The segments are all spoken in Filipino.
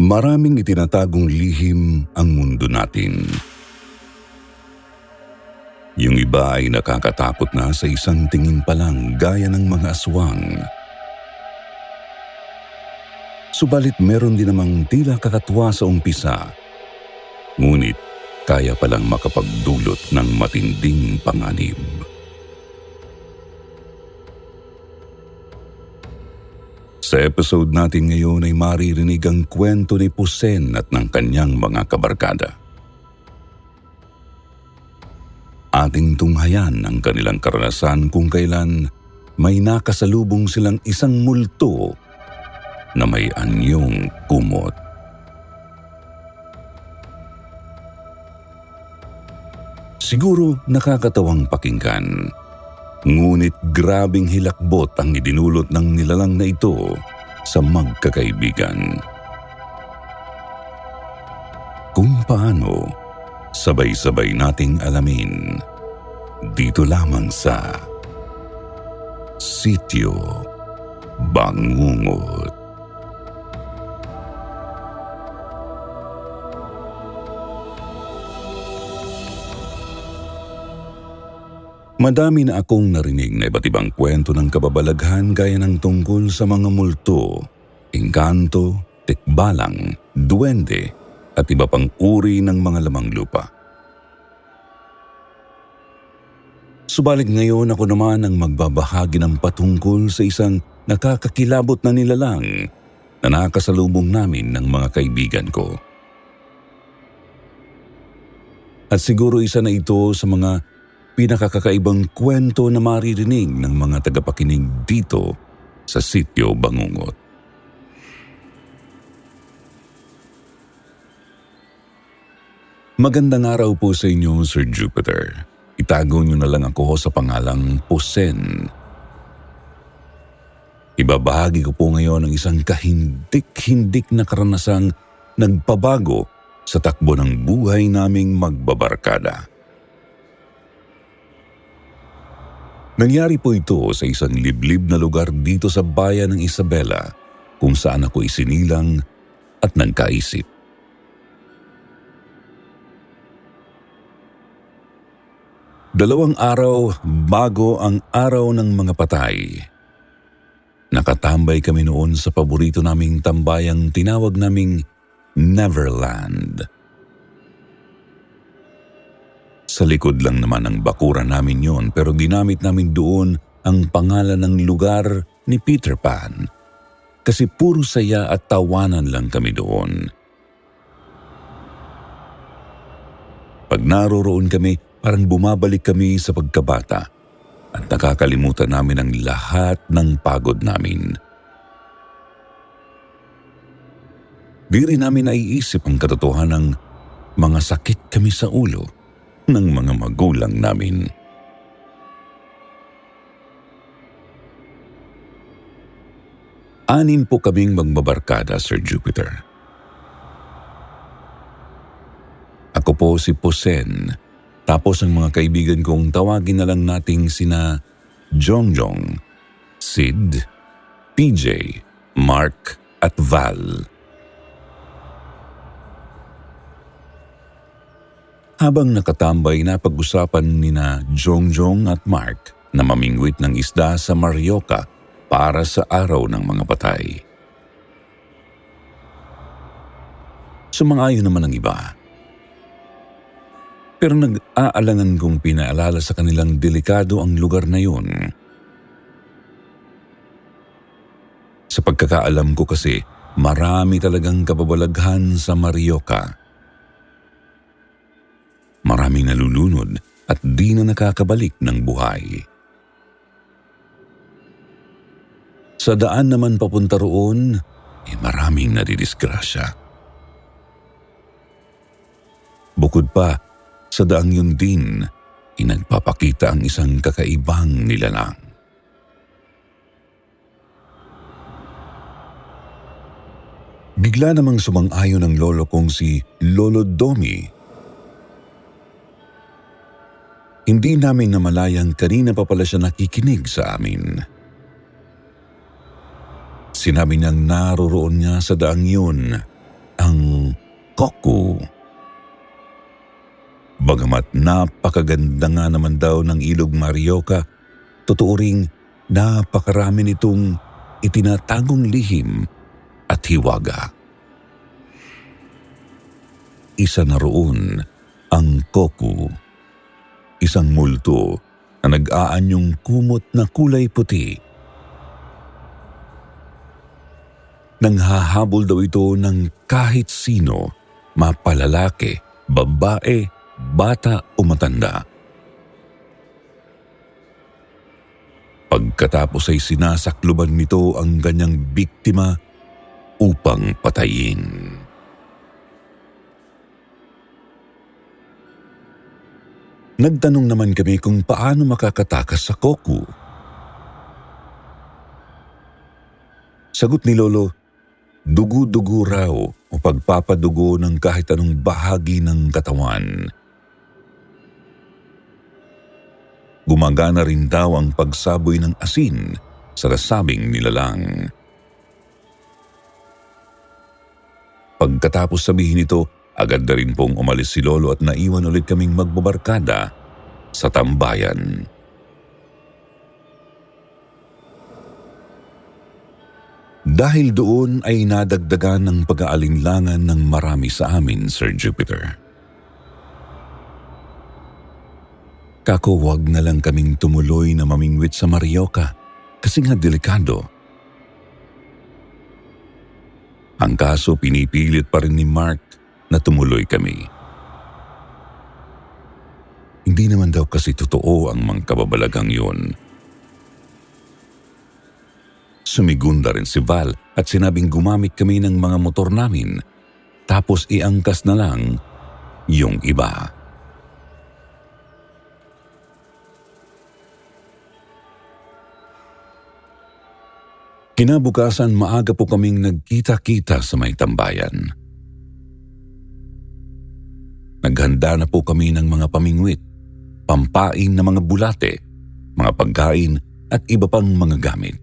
Maraming itinatagong lihim ang mundo natin. Yung iba ay nakakatakot na sa isang tingin pa lang gaya ng mga aswang. Subalit meron din namang tila kakatwa sa umpisa. Ngunit kaya palang makapagdulot ng matinding panganib. Sa episode natin ngayon ay maririnig ang kwento ni Pusen at ng kanyang mga kabarkada. Ating tunghayan ang kanilang karanasan kung kailan may nakasalubong silang isang multo na may anyong kumot. Siguro nakakatawang pakinggan. Ngunit grabing hilakbot ang idinulot ng nilalang na ito sa magkakaibigan. Kung paano, sabay-sabay nating alamin dito lamang sa Sityo Bangungot. Madami na akong narinig na iba't ibang kwento ng kababalaghan gaya ng tungkol sa mga multo, engkanto, tikbalang, duwende at iba pang uri ng mga lamang lupa. Subalit ngayon ako naman ang magbabahagi ng patungkol sa isang nakakakilabot na nilalang na nakasalubong namin ng mga kaibigan ko. At siguro isa na ito sa mga pinakakakaibang kwento na maririnig ng mga tagapakinig dito sa Sityo Bangungot. Magandang araw po sa inyo, Sir Jupiter. Itago niyo na lang ako sa pangalang Pusen. Ibabahagi ko po ngayon ang isang kahindik-hindik na karanasang nagpabago sa takbo ng buhay naming magbabarkada. Nangyari po ito sa isang liblib na lugar dito sa bayan ng Isabela kung saan ako isinilang at nagkaisip. Dalawang araw bago ang araw ng mga patay. Nakatambay kami noon sa paborito naming tambayang tinawag naming Neverland. Sa likod lang naman ng bakuran namin yon pero ginamit namin doon ang pangalan ng lugar ni Peter Pan kasi puro saya at tawanan lang kami doon. Pag naroroon kami, parang bumabalik kami sa pagkabata at nakakalimutan namin ang lahat ng pagod namin. Di rin namin naiisip ang katotohanan ng mga sakit kami sa ulo ng mga magulang namin. Anim po kaming magbabarkada, Sir Jupiter. Ako po si Pusen, tapos ang mga kaibigan kong tawagin na lang nating sina Jongjong, Sid, PJ, Mark at Val. Habang nakatambay na pag-usapan nina Jongjong at Mark na mamingwit ng isda sa Marioka para sa araw ng mga patay. Sumang-ayon naman ang iba. Pero nag-aalangan kong pinaalala sa kanilang delikado ang lugar na yun. Sa pagkakaalam ko kasi, marami talagang kababalaghan sa Marioka. Maraming nalulunod at di na nakakabalik ng buhay. Sa daan naman papunta roon, maraming nadidisgrasya. Bukod pa, sa daang yun din, nagpapakita ang isang kakaibang nilalang. Bigla namang sumang-ayon ang lolo kong si Lolo Domi. Hindi namin namalayang kanina pa pala siya nakikinig sa amin. Sinabi niyang naroroon niya sa daang yun ang Koku. Bagamat napakaganda nga naman daw ng ilog Marioka, totoo ring napakarami nitong itinatagong lihim at hiwaga. Isa na roon ang Koku, isang multo na nag-aanyong kumot na kulay puti. Nanghahabol daw ito ng kahit sino, mapalalaki, babae, bata o matanda. Pagkatapos ay sinasakluban nito ang ganyang biktima upang patayin. Nagtanong naman kami kung paano makakatakas sa Koku. Sagot ni Lolo, dugo-dugo raw o pagpapadugo ng kahit anong bahagi ng katawan. Gumagana rin daw ang pagsaboy ng asin sa nasabing nilalang. Pagkatapos sabihin ito, agad na rin pong umalis si Lolo at naiwan ulit kaming magbabarkada sa tambayan. Dahil doon ay nadagdagan ng pag-aalinlangan ng marami sa amin, Sir Jupiter. Kako, wag na lang kaming tumuloy na mamingwit sa Marioka kasi nga delikado. Ang kaso pinipilit pa rin ni Mark na tumuloy kami. Hindi naman daw kasi totoo ang mga kababalaghang yun. Sumigunda rin si Val at sinabing gumamit kami ng mga motor namin tapos iangkas na lang yung iba. Kinabukasan maaga po kaming nagkita-kita sa may tambayan. Naghanda na po kami ng mga pamingwit, pampain na mga bulate, mga pagkain at iba pang mga gamit.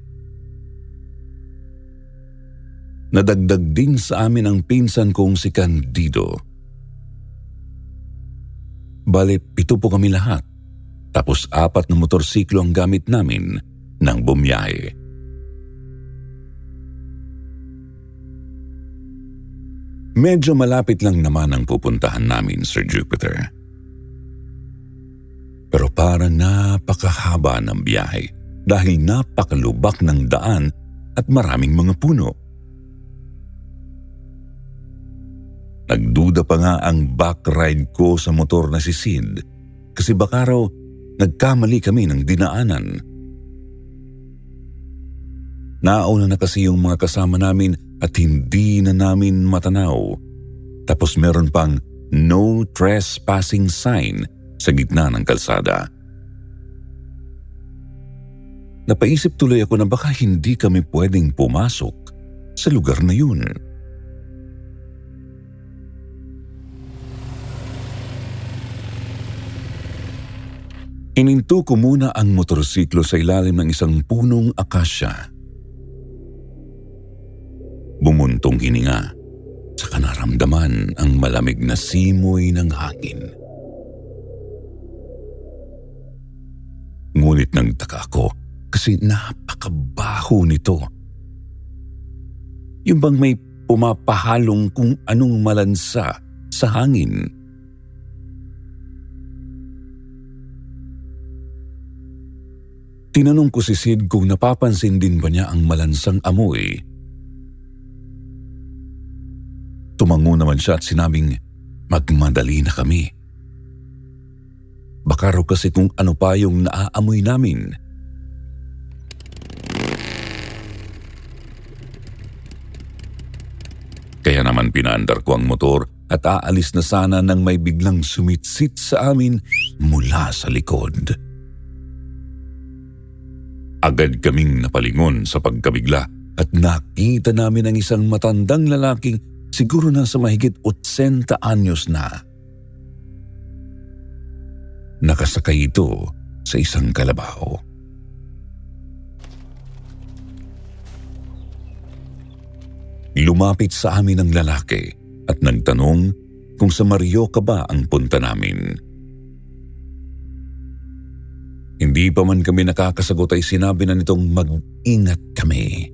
Nadagdag din sa amin ang pinsan kong si Candido. Bale, 7 po kami lahat, tapos 4 na motorsiklo ang gamit namin nang bumiyahe. Medyo malapit lang naman ang pupuntahan namin, Sir Jupiter. Pero parang napakahaba ng biyahe dahil napakalubak ng daan at maraming mga puno. Nagduda pa nga ang back ride ko sa motor na si Sid kasi baka raw nagkamali kami ng dinaanan. Nauna na kasi yung mga kasama namin at hindi na namin matanaw. Tapos meron pang no trespassing sign sa gitna ng kalsada. Napaisip tuloy ako na baka hindi kami pwedeng pumasok sa lugar na yun. Ininto ko muna ang motorsiklo sa ilalim ng isang punong akasya. Bumuntong hininga, saka naramdaman ang malamig na simoy ng hangin. Ngunit nagtaka ako kasi napakabaho nito. Yung bang may pumapahalong kung anong malansa sa hangin. Tinanong ko si Sid kung napapansin din ba niya ang malansang amoy. Tumango naman siya at sinabing magmadali na kami. Baka raw kasi kung ano pa yung naaamoy namin. Kaya naman pinaandar ko ang motor at aalis na sana nang may biglang sumitsit sa amin mula sa likod. Agad kaming napalingon sa pagkabigla at nakita namin ang isang matandang lalaking siguro nasa mahigit 80 anyos na. Nakasakay ito sa isang kalabaw. Lumapit sa amin ang lalaki Nagtanong kung sa Marioka ba ang punta namin. Hindi pa man kami nakakasagot ay sinabi na nitong mag-ingat kami.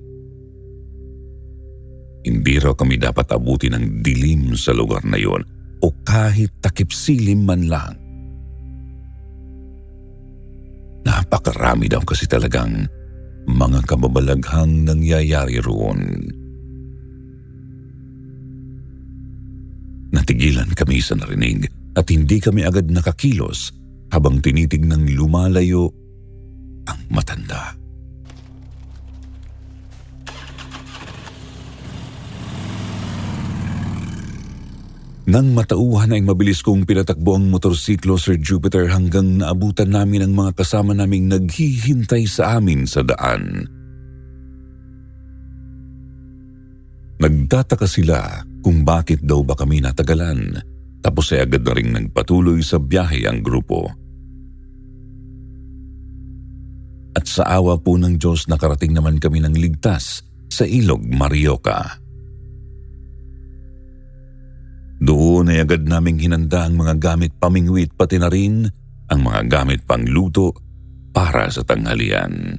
Hindi raw kami dapat abuti ng dilim sa lugar na yon o kahit takip silim man lang. Napakarami daw kasi talagang mga kababalaghang nangyayari roon. Natigilan kami sa narinig at hindi kami agad nakakilos habang tinitignang lumalayo ang matanda. Nang matauhan ay mabilis kong pinatakbo ang motorsiklo, Sir Jupiter, hanggang naabutan namin ang mga kasama naming naghihintay sa amin sa daan. Nagtataka sila kung bakit daw ba kami natagalan, tapos ay agad na ring nagpatuloy sa biyahe ang grupo. At sa awa po ng Diyos, nakarating naman kami ng ligtas sa Ilog Marioka. Doon ay agad naming hinanda ang mga gamit pamingwit, pati na rin ang mga gamit pangluto para sa tanghalian.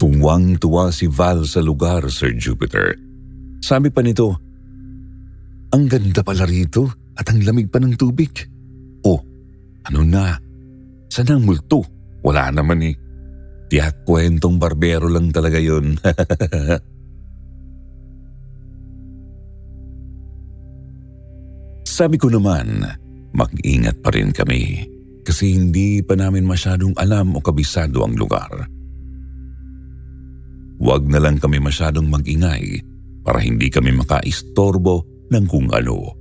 Tuwang-tuwa si Val sa lugar, Sir Jupiter. Sabi pa nito, "Ang ganda pala rito at ang lamig pa ng tubig. Oh, ano na? Saan ang multo? Wala naman eh. Tiyak kwentong barbero lang talaga yun." Sabi ko naman, mag-ingat pa rin kami kasi hindi pa namin masyadong alam o kabisado ang lugar. Huwag na lang kami masyadong mag-ingay para hindi kami makaistorbo ng kung ano.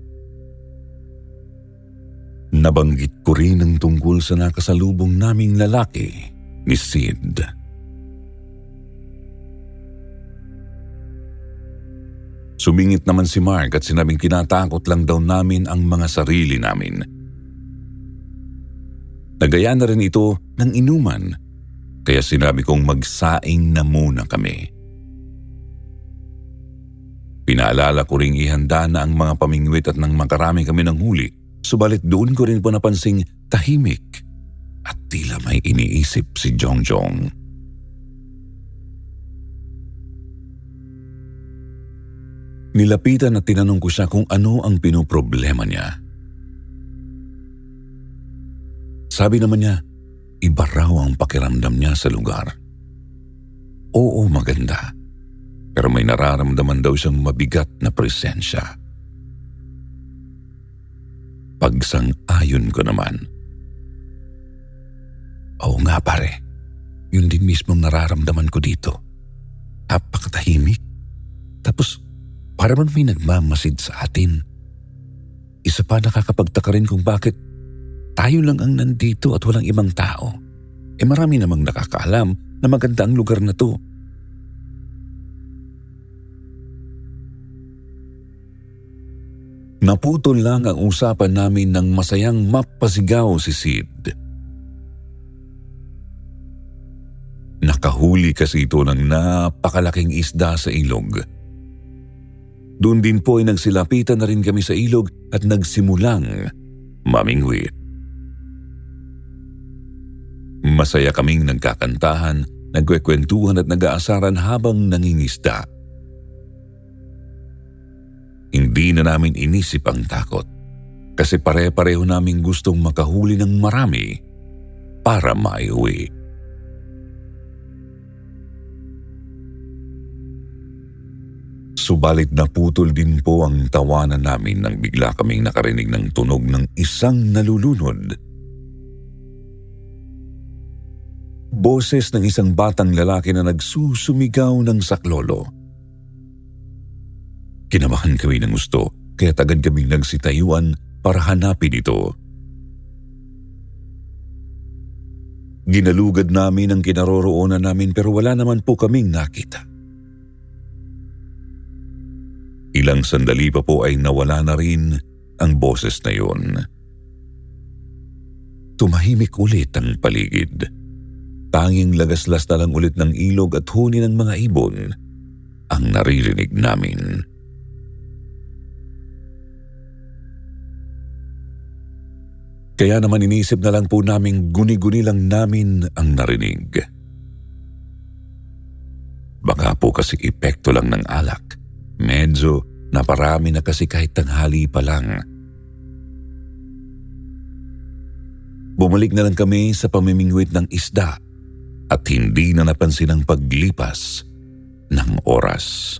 Nabanggit ko rin ang tungkol sa nakasalubong naming lalaki ni Sid. Sumingit naman si Mark at sinabing tinatakot lang daw namin ang mga sarili namin. Nagaya na rin ito ng inuman, kaya sinabi kong magsaing na muna kami. Pinaalala ko ring ihanda na ang mga pamingwit at nang makarami kami ng huli, subalit doon ko rin po napansing tahimik at tila may iniisip si Jongjong. Nilapitan at tinanong ko siya kung ano ang pinoproblema niya. Sabi naman niya, iba raw ang pakiramdam niya sa lugar. Oo, maganda. Pero may nararamdaman daw siyang mabigat na presensya. Pagsang-ayon ko naman. Oo nga pare, yun din mismong nararamdaman ko dito. Napakatahimik. Tapos para bang may nagmamasid sa atin. Isa pa nakakapagtaka rin kung bakit tayo lang ang nandito at walang ibang tao. Marami namang nakakaalam na maganda ang lugar na to. Naputol lang ang usapan namin nang masayang mapasigaw si Sid. Nakahuli kasi ito ng napakalaking isda sa ilog. Doon din po ay nagsilapitan na rin kami sa ilog at nagsimulang mamingwit. Masaya kaming nagkakantahan, nagkwekwentuhan at nag-aasaran habang nangingisda. Hindi na namin inisip ang takot kasi pare-pareho naming gustong makahuli ng marami para maiuwi. Subalit naputol din po ang tawanan namin nang bigla kaming nakarinig ng tunog ng isang nalulunod. Boses ng isang batang lalaki na nagsusumigaw ng saklolo. Kinamahan kami ng gusto, kaya agad kaming nagsitayuan para hanapin ito. Ginalugad namin ang kinaroroonan namin pero wala naman po kaming nakita. Ilang sandali pa po ay nawala na rin ang boses na yun. Tumahimik ulit ang paligid. Tanging lagaslas na lang ulit ng ilog at huni ng mga ibon ang naririnig namin. Kaya naman inisip na lang po naming guni-guni lang namin ang narinig. Baka po kasi epekto lang ng alak. Medyo naparami na kasi kahit tanghali pa lang. Bumalik na lang kami sa pamimingwit ng isda at hindi na napansin ang paglipas ng oras.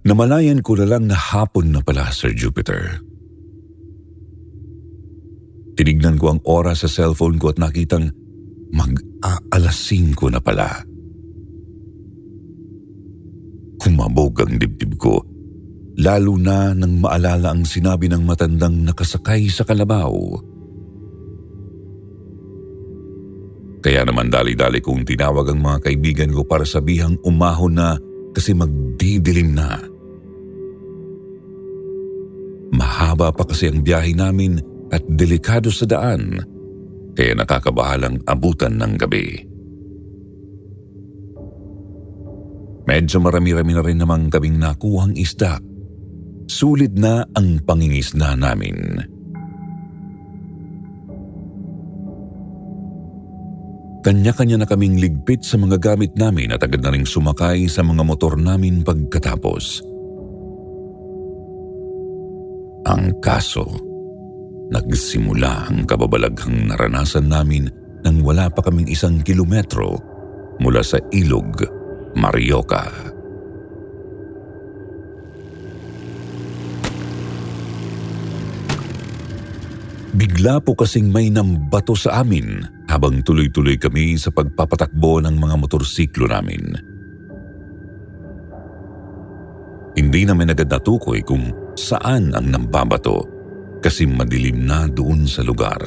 Namalayan ko na lang na hapon na pala, Sir Jupiter. Tinignan ko ang oras sa cellphone ko at nakitang mag-aalas 5 na pala. Kumabog ang dibdib ko, lalo na nang maalala ang sinabi ng matandang nakasakay sa kalabaw. Kaya naman dali-dali kong tinawag ang mga kaibigan ko para sabihang umahon na kasi magdidilim na. Mahaba pa kasi ang biyahe namin at delikado sa daan, kaya nakakabahalang abutan ng gabi. Medyo marami-rami na rin namang kaming nakuhang isda. Sulit na ang pangingisda namin. Kanya-kanya na kaming ligpit sa mga gamit namin at agad na ring sumakay sa mga motor namin pagkatapos. Ang kaso, nagsimula ang kababalaghang naranasan namin nang wala pa kaming 1 kilometro mula sa ilog Marioka. Bigla po kasing may nambato sa amin habang tuloy-tuloy kami sa pagpapatakbo ng mga motorsiklo namin. Hindi namin agad natukoy kung saan ang nambabato kasi madilim na doon sa lugar.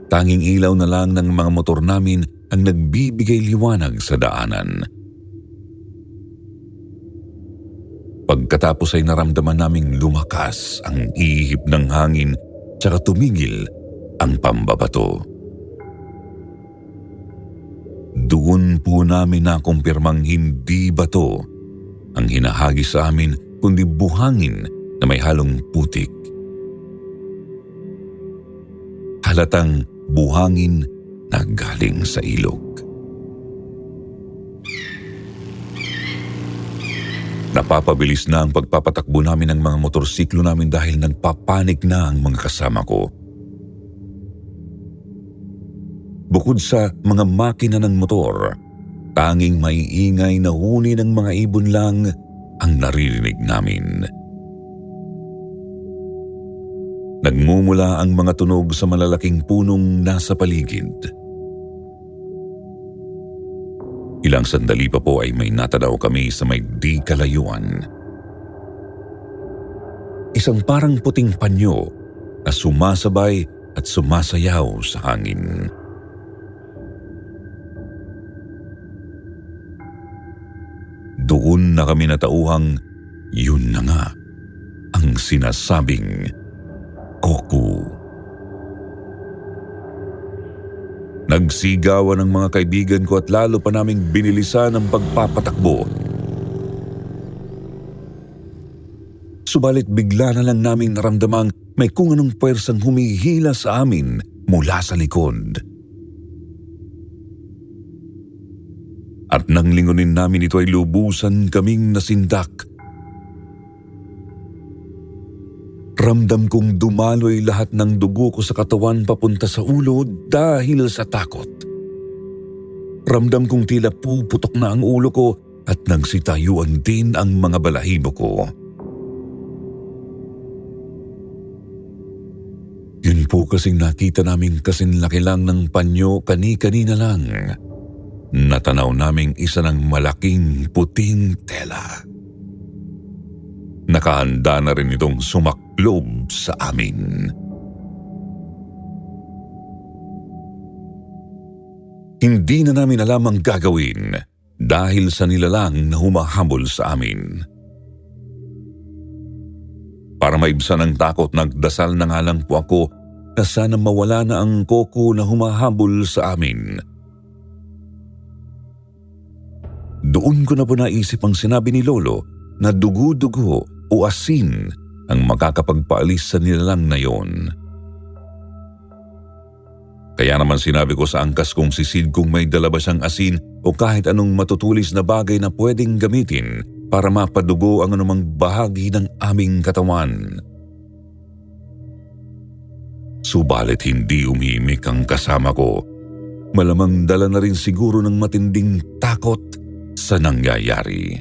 Tanging ilaw na lang ng mga motor namin ang nagbibigay liwanag sa daanan. Pagkatapos ay naramdaman naming lumakas ang ihip ng hangin tsaka tumigil ang pambabato. Doon po namin nakumpirmang hindi bato ang hinahagis sa amin kundi buhangin na may halong putik. Halatang buhangin na galing sa ilog. Napapabilis na ang pagpapatakbo namin ng mga motorsiklo namin dahil nagpapanik na ang mga kasama ko. Bukod sa mga makina ng motor, tanging maiingay na huni ng mga ibon lang ang naririnig namin. Nagmumula ang mga tunog sa malalaking punong nasa paligid. Ilang sandali pa po ay may natanaw kami sa may di kalayuan. Isang parang puting panyo na sumasabay at sumasayaw sa hangin. Doon na kami natauhang yun na nga ang sinasabing Koku. Nagsigawan ang mga kaibigan ko at lalo pa naming binilisan ang pagpapatakbo. Subalit bigla na lang naming naramdamang may kung anong pwersang humihila sa amin mula sa likod. At nang lingunin namin ito ay lubusan kaming nasindak. Ramdam kong dumaloy lahat ng dugo ko sa katawan papunta sa ulo dahil sa takot. Ramdam kong tila puputok na ang ulo ko at nagsitayuan din ang mga balahibo ko. Yun po kasing nakita namin kasing laki lang ng panyo kani-kanina lang. Natanaw naming isa ng malaking puting tela. Nakahanda na rin itong sumaklob sa amin. Hindi na namin alam ang gagawin dahil sa nilalang na humahabol sa amin. Para maibsan ang takot, nagdasal na nga lang po ako na sana mawala na ang koko na humahabol sa amin. Doon ko na po naisip ang sinabi ni Lolo na dugo-dugo o asin ang makakapagpaalis sa nilalang na yon. Kaya naman sinabi ko sa angkas kong si Sid kung may dala ba siyang asin o kahit anong matutulis na bagay na pwedeng gamitin para mapadugo ang anumang bahagi ng aming katawan. Subalit hindi umimik ang kasama ko. Malamang dala na rin siguro ng matinding takot sa nangyayari.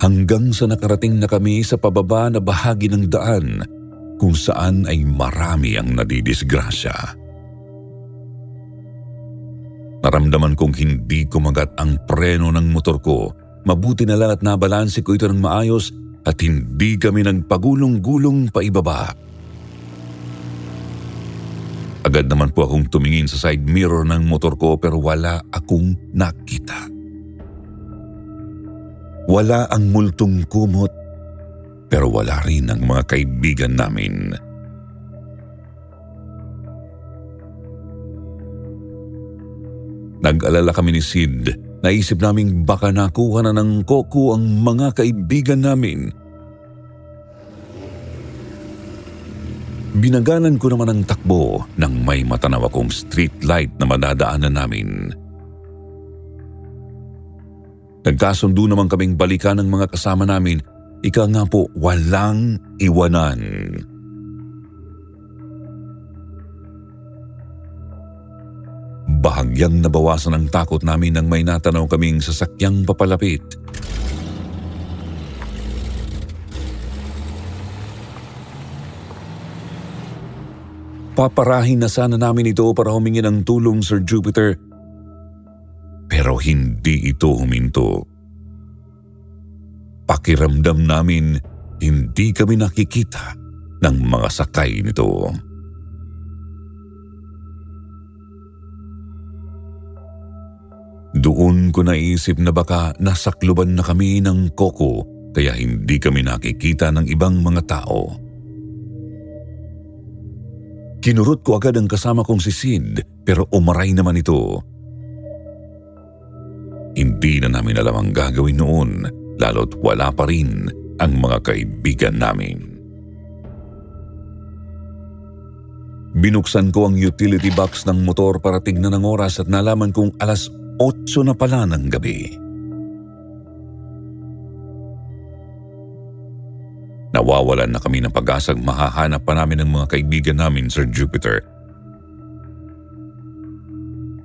Hanggang sa nakarating na kami sa pababa na bahagi ng daan kung saan ay marami ang nadidisgrasya. Naramdaman kong hindi kumagat ang preno ng motor ko. Mabuti na lang at nabalanse ko ito ng maayos at hindi kami nagpagulong-gulong paibaba. Agad naman po akong tumingin sa side mirror ng motor ko pero wala akong nakita. Wala ang multong kumot pero wala rin ang mga kaibigan namin. Nag-alala kami ni Sid. Naisip naming baka nakuha na ng koko ang mga kaibigan namin. Binaganan ko naman ang takbo nang may matanaw akong street light na madadaanan namin. Nagkasundo naman kaming balikan ng mga kasama namin. Ika nga po, walang iwanan. Bahagyang nabawasan ang takot namin nang may natanaw kaming sasakyang papalapit. Paparahin na sana namin ito para humingi ng tulong, Sir Jupiter. Pero hindi ito huminto. Pakiramdam namin, hindi kami nakikita ng mga sakay nito. Doon ko naisip na baka nasakluban na kami ng koko kaya hindi kami nakikita ng ibang mga tao. Kinurot ko agad ang kasama kong si Sid pero umaray naman ito. Hindi na namin alam ang gagawin noon lalo't wala pa rin ang mga kaibigan namin. Binuksan ko ang utility box ng motor para tignan ang oras at nalaman kong 8:00 na pala ng gabi. Nawawalan na kami ng pag-asang mahahanap pa namin ang mga kaibigan namin, Sir Jupiter.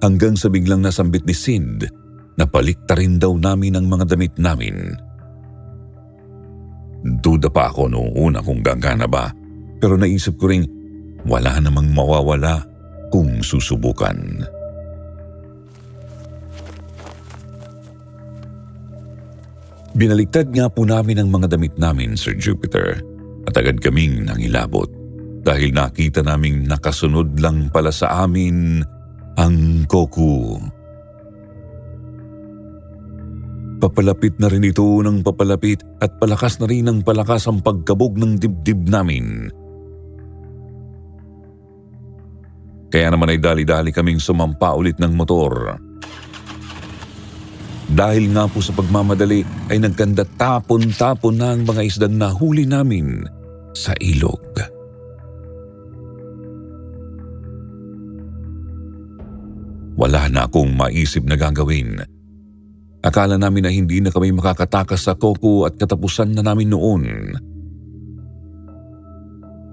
Hanggang sa biglang nasambit ni Sid na paliktarin daw namin ang mga damit namin. Duda pa ako noong una kung gagana ba, pero naisip ko ring wala namang mawawala kung susubukan. Binaliktad nga po namin ang mga damit namin, Sir Jupiter, at agad kaming nangilabot dahil nakita naming nakasunod lang pala sa amin ang koko. Papalapit na rin ito ng papalapit at palakas na rin ng palakas ang pagkabog ng dibdib namin. Kaya naman ay dali-dali kaming sumampa ulit ng motor. Dahil nga po sa pagmamadali ay nagkanda tapon-tapon na ang mga isdang nahuli namin sa ilog. Wala na akong maisip na gagawin. Akala namin na hindi na kami makakatakas sa koko at katapusan na namin noon.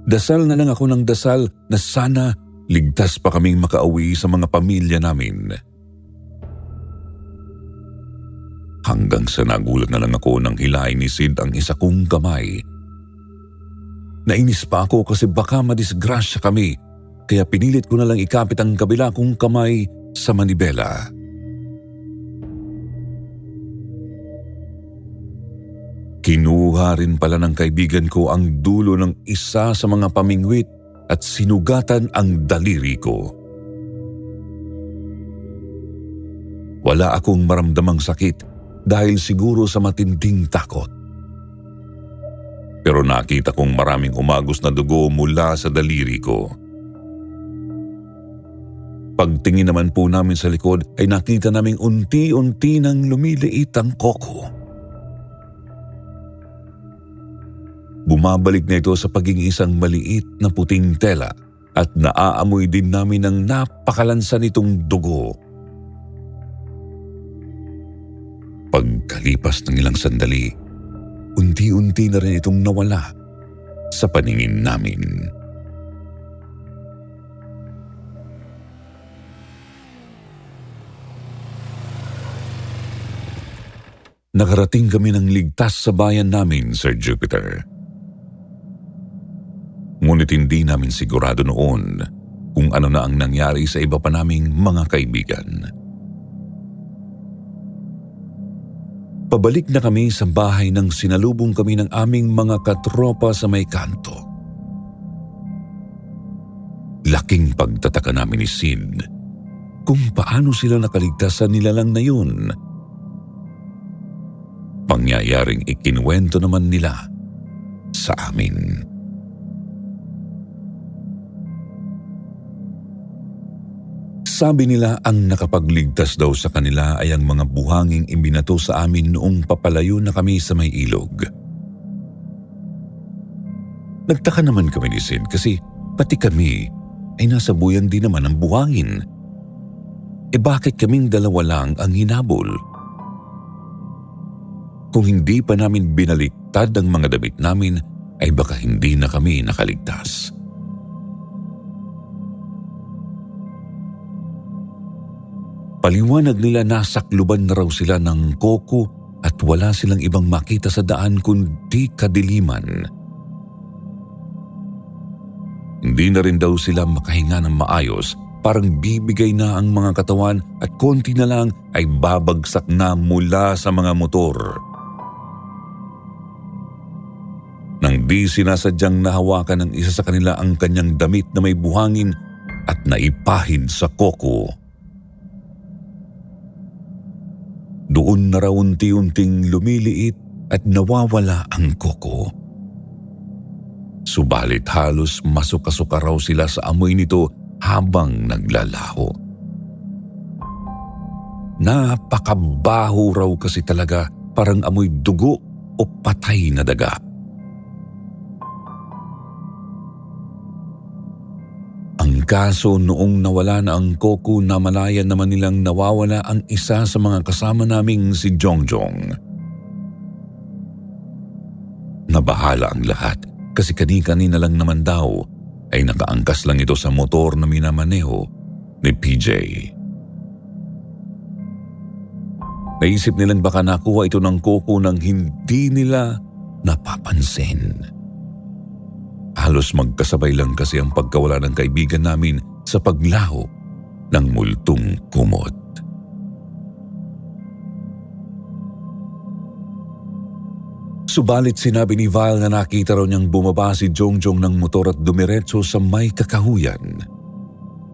Dasal na lang ako ng dasal na sana ligtas pa kaming makauwi sa mga pamilya namin. Hanggang sa nagulat na lang ako nang hilahin ni Sid ang isa kong kamay. Nainis pa ako kasi baka madisgrasya kami, kaya pinilit ko na lang ikapit ang kabila kong kamay sa manibela. Kinuha rin pala ng kaibigan ko ang dulo ng isa sa mga pamingwit at sinugatan ang daliri ko. Wala akong maramdamang sakit dahil siguro sa matinding takot. Pero nakita kong maraming umagos na dugo mula sa daliri ko. Pagtingin naman po namin sa likod ay nakita naming unti-unti nang lumiliit ang Coco. Bumabalik na ito sa pagiging isang maliit na puting tela at naaamoy din namin ng napakalansa nitong dugo. Pagkalipas ng ilang sandali, unti-unti na rin itong nawala sa paningin namin. Nakarating kami ng ligtas sa bayan namin, Sir Jupiter. Ngunit hindi namin sigurado noon kung ano na ang nangyari sa iba pa naming mga kaibigan. Pabalik na kami sa bahay nang sinalubong kami ng aming mga katropa sa may kanto. Laking pagtataka namin ni Sid kung paano sila nakaligtas sa nilalang na yun. Pangyayaring ikinuwento naman nila sa amin. Sabi nila ang nakapagligtas daw sa kanila ay ang mga buhanging imbinato sa amin noong papalayo na kami sa may ilog. Nagtaka naman kami ni Sid kasi pati kami ay nasa buyan din naman ng buhangin. Bakit kaming dalawa lang ang hinabol? Kung hindi pa namin binaliktad ang mga damit namin ay baka hindi na kami nakaligtas. Paliwanag nila nasakluban na raw sila ng Coco at wala silang ibang makita sa daan kundi kadiliman. Hindi na rin daw sila makahinga ng maayos, parang bibigay na ang mga katawan at konti na lang ay babagsak na mula sa mga motor. Nang di sinasadyang nahawakan ng isa sa kanila ang kanyang damit na may buhangin at naipahid sa Coco. Doon na raw unti-unting lumiliit at nawawala ang Coco. Subalit halos masuka-suka raw sila sa amoy nito habang naglalaho. Napakabaho raw kasi talaga, parang amoy dugo o patay na daga. Ang kaso noong nawala na ang Coco, namalayan naman nilang nawawala ang isa sa mga kasama naming si Jongjong. Nabahala ang lahat kasi kani-kanina lang naman daw ay nakaangkas lang ito sa motor na minamaneho ni PJ. Naisip nilang baka nakuha ito ng Coco nang hindi nila napapansin. Halos magkasabay lang kasi ang pagkawala ng kaibigan namin sa paglaho ng multong kumot. Subalit sinabi ni Val na nakita raw niyang bumaba si Jongjong ng motor at dumiretso sa may kakahuyan.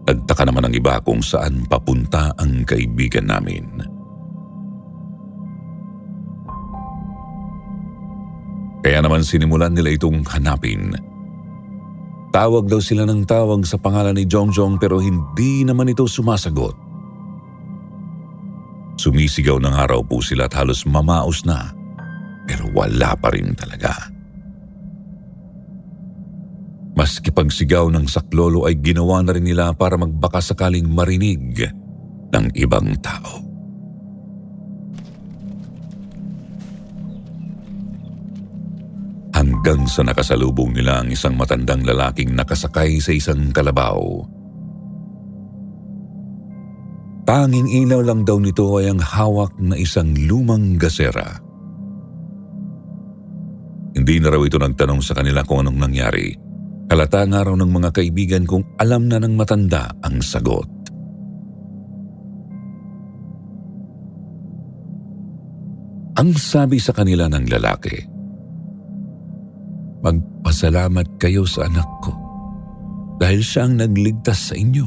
Nagtaka naman ang iba kung saan papunta ang kaibigan namin. Kaya naman sinimulan nila itong hanapin. Tawag daw sila ng tawag sa pangalan ni Jongjong pero hindi naman ito sumasagot. Sumisigaw ng araw po sila at halos mamaos na pero wala pa rin talaga. Maski pagsigaw ng saklolo ay ginawa na rin nila para magbaka sakaling marinig ng ibang tao. Hanggang sa nakasalubong nila ang isang matandang lalaking nakasakay sa isang kalabaw. Tanging ilaw lang daw nito ay ang hawak na isang lumang gasera. Hindi na raw ito nagtanong sa kanila kung anong nangyari. Halata nga raw ng mga kaibigan kung alam na ng matanda ang sagot. Ang sabi sa kanila ng lalaki, "Magpasalamat kayo sa anak ko dahil siya ang nagligtas sa inyo.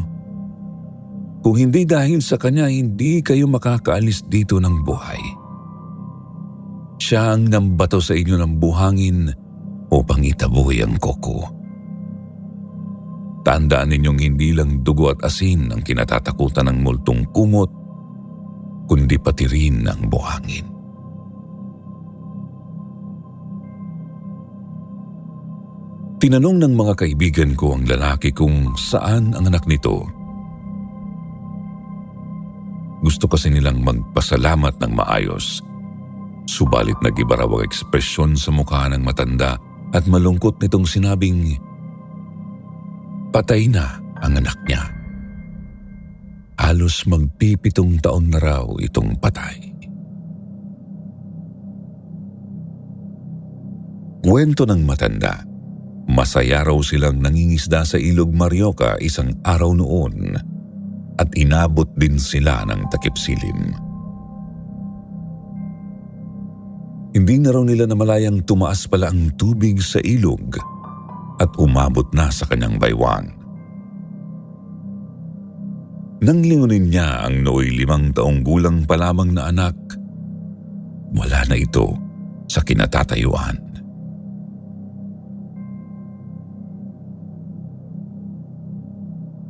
Kung hindi dahil sa kanya, hindi kayo makakaalis dito ng buhay. Siya ang nambato sa inyo ng buhangin upang itaboy ang Coco. Tandaan ninyong hindi lang dugo at asin ang kinatatakutan ng multong kumot, kundi pati rin ang buhangin. Tinanong ng mga kaibigan ko ang lalaki kung saan ang anak nito. Gusto kasi nilang magpasalamat ng maayos. Subalit nag-iba raw ang ekspresyon sa mukha ng matanda at malungkot nitong sinabing, patay na ang anak niya. Halos magpipitong taon na raw itong patay. Kwento ng matanda. Masaya raw silang nangingisda sa Ilog Marioca isang araw noon at inabot din sila ng takip silim. Hindi na raw nila namalayang tumaas pala ang tubig sa ilog at umabot na sa kanyang baywang. Nang lingunin niya ang nooy 5 taong gulang pa lamang na anak, wala na ito sa kinatatayuan.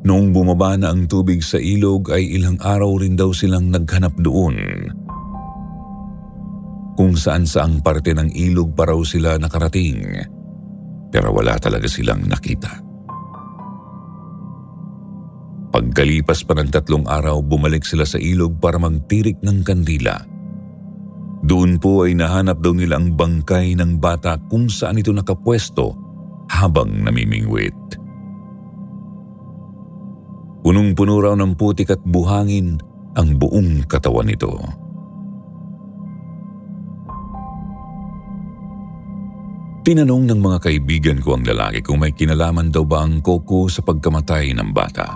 Noong bumaba na ang tubig sa ilog ay ilang araw rin daw silang naghanap doon. Kung saan-saang parte ng ilog pa raw sila nakarating, pero wala talaga silang nakita. Pagkalipas pa ng 3 araw, bumalik sila sa ilog para magtirik ng kandila. Doon po ay nahanap daw nila ang bangkay ng bata kung saan ito nakapwesto habang namimingwit. Punong-puno raw ng putik at buhangin ang buong katawan nito. Tinanong ng mga kaibigan ko ang lalaki kung may kinalaman daw ba ang Coco sa pagkamatay ng bata.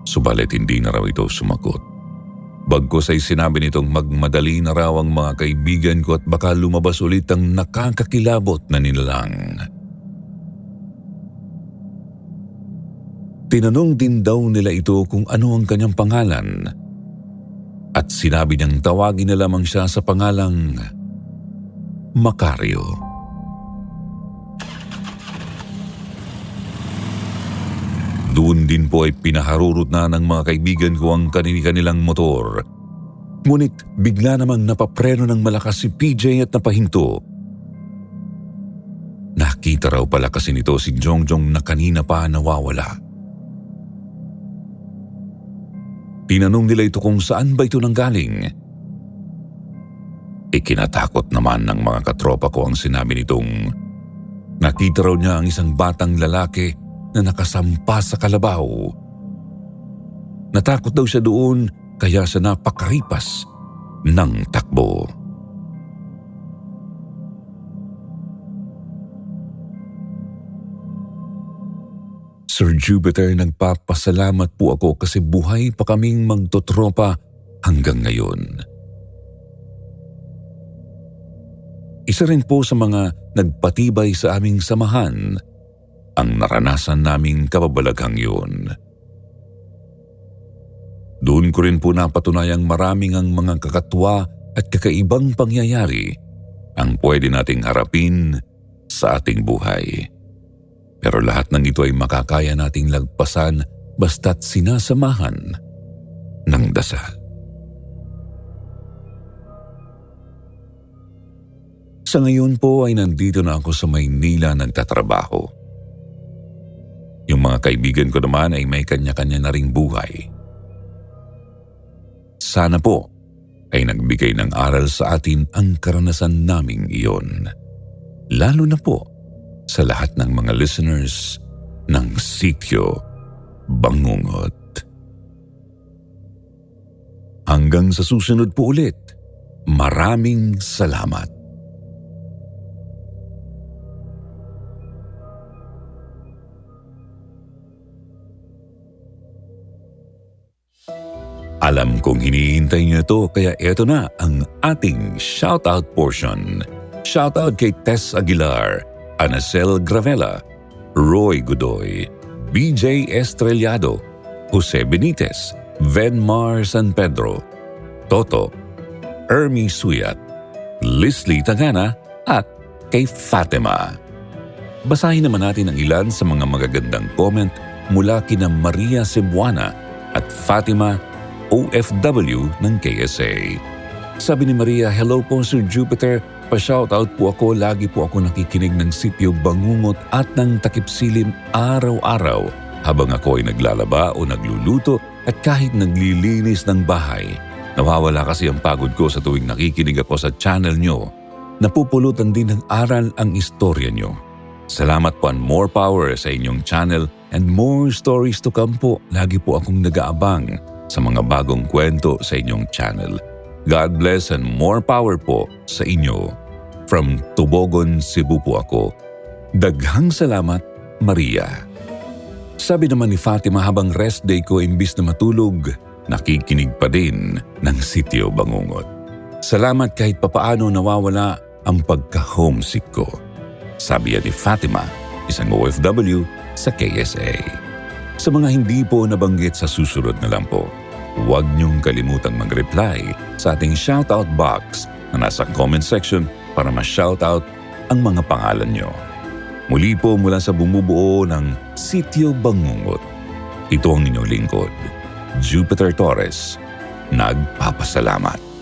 Subalit hindi na raw ito sumagot. Bagkus ay sinabi nitong magmadali na raw ang mga kaibigan ko at baka lumabas ulit ang nakakakilabot na nilalang. Tinanong din daw nila ito kung ano ang kanyang pangalan at sinabi niyang tawagin na lamang siya sa pangalang Macario. Doon din po ay pinaharurot na ng mga kaibigan ko ang kanilang motor. Ngunit bigla namang napapreno ng malakas si PJ at napahinto. Nakita raw pala kasi nito si Jongjong na kanina pa nawawala. Tinanong nila ito kung saan ba ito nanggaling. Ikinatakot naman ng mga katropa ko ang sinabi nitong nakita raw niya ang isang batang lalaki na nakasampa sa kalabaw. Natakot daw siya doon kaya siya napakaripas ng takbo. Sir Jupiter, nagpapasalamat po ako kasi buhay pa kaming magtotropa hanggang ngayon. Isa rin po sa mga nagpatibay sa aming samahan ang naranasan naming kababalaghang yun. Doon ko rin po napatunayang maraming ang mga kakatwa at kakaibang pangyayari ang pwede nating harapin sa ating buhay. Pero lahat ng ito ay makakaya nating lagpasan basta't sinasamahan ng dasal. Sa ngayon po ay nandito na ako sa Maynila nagtatrabaho. Yung mga kaibigan ko naman ay may kanya-kanya na ring buhay. Sana po ay nagbigay ng aral sa atin ang karanasan naming iyon. Lalo na po sa lahat ng mga listeners ng Sityo Bangungot. Hanggang sa susunod po ulit, maraming salamat. Alam kong hinihintay niyo ito kaya ito na ang ating shoutout portion. Shoutout kay Tess Aguilar, Anacel Gravela, Roy Godoy, BJ Estrellado, Jose Benitez, Venmar San Pedro, Toto, Ermi Suyat, Leslie Tagana at kay Fatima. Basahin naman natin ang ilan sa mga magagandang comment mula kina Maria Cebuana at Fatima, OFW ng KSA. Sabi ni Maria, "Hello po Sir Jupiter, pa-shoutout po ako, lagi po ako nakikinig ng Sitio Bangungot at ng Takip Silim araw-araw habang ako ay naglalaba o nagluluto at kahit naglilinis ng bahay. Nawawala kasi ang pagod ko sa tuwing nakikinig ako sa channel nyo. Napupulutan din ng aral ang istorya nyo. Salamat po and more power sa inyong channel and more stories to come po. Lagi po akong nag-aabang sa mga bagong kwento sa inyong channel. God bless and more power po sa inyo. From Tubogon, Cebu po ako. Daghang salamat, Maria." Sabi naman ni Fatima, "Habang rest day ko imbis na matulog, nakikinig pa din ng Sitio Bangungot. Salamat kahit papaano nawawala ang pagka-homesick ko." Sabi yan ni Fatima, isang OFW sa KSA. Sa mga hindi po nabanggit sa susunod na lang po, huwag niyong kalimutang mag-reply sa ating shoutout box na nasa comment section para ma-shoutout ang mga pangalan niyo. Muli po mula sa bumubuo ng Sitio Bangungot, ito ang inyong lingkod, Jupiter Torres, nagpapasalamat.